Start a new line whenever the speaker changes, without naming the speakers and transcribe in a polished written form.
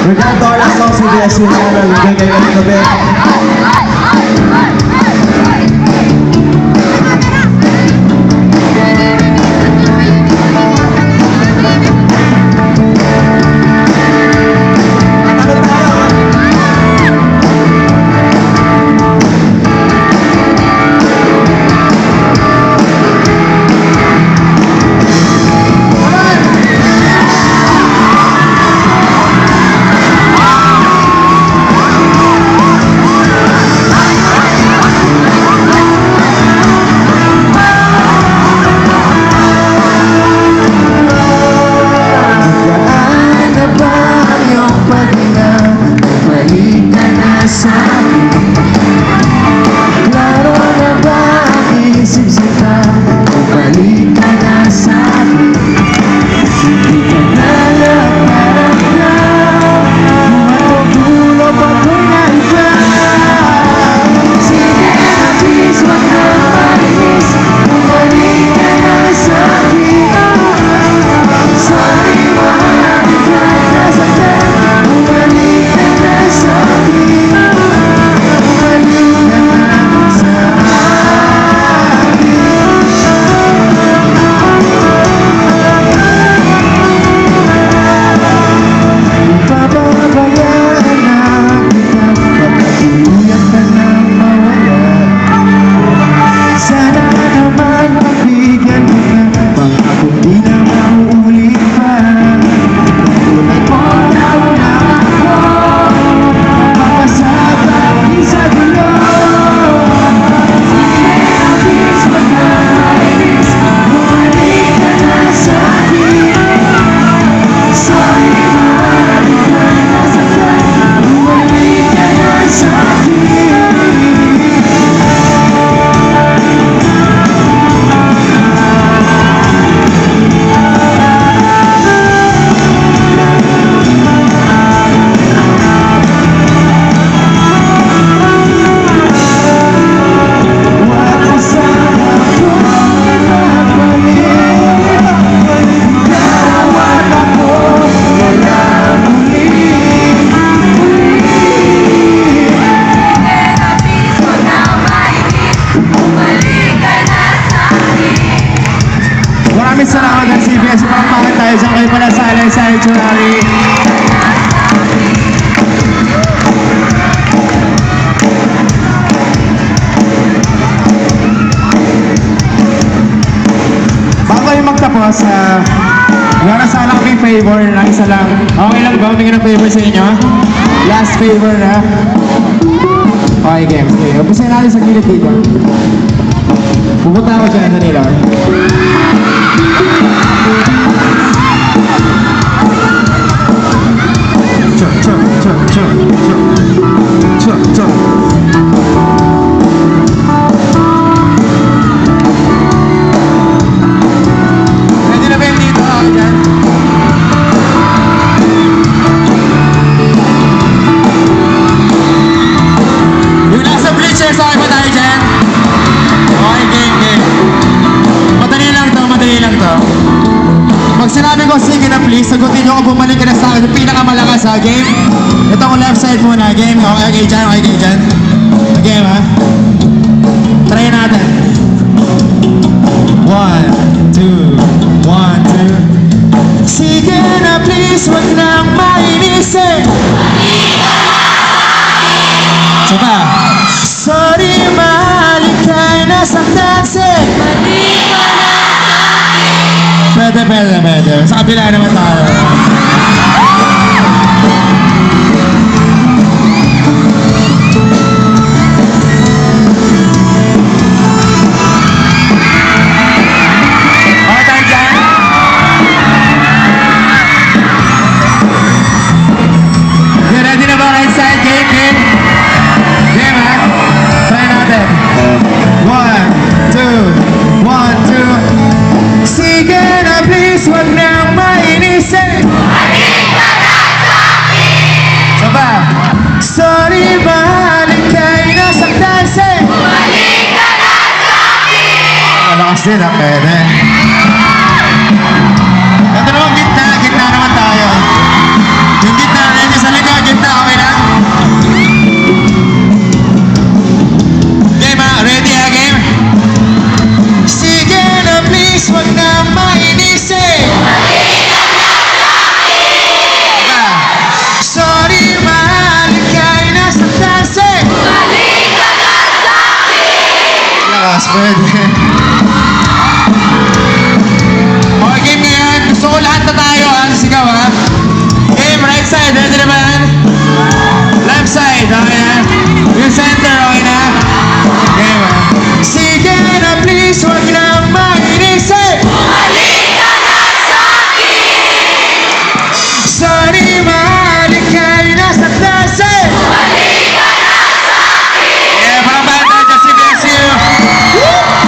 Regarding our last song, CBS yung nalagay kayo ng gabi. Maraming salamat ng CBS. Pagpapakan tayo dyan kayo pala sa Sanctuary. Bago kayo magtapos, meron sana kaming favor lang, isa lang. Okay lang ba? May ng favor sa inyo? Last favor na. Okay, game. Okay, upusin natin sa gilid dito. Pupunta ako dyan sa nila. Pwede na ba yung dito ako dyan? Yung nasa bleachers, okay pa tayo dyan? Okay, game. Madali lang to. Pag sinabi ko, sige na please, sagutin nyo kung bumalik ka na sa akin. Yung pinakamalakas ha, game. Ito ko left side muna, game. Okay dyan. Game ha. Try natin. 1, 2, 1, 2. Sige na please, wag nang mainisin. Saba. Sorry, mahalik ka'y nasaktan sin. Pwede. Sa kabila naman tayo. Okay tayo dyan? Ready na ba right side? Game? Game ha? Try natin. 1, 2, 1, 2. Sige na please, wag nang mainisin. Saba. Sorry, mahalik ka'y nasaktan sin. Malakas din ha, pwede.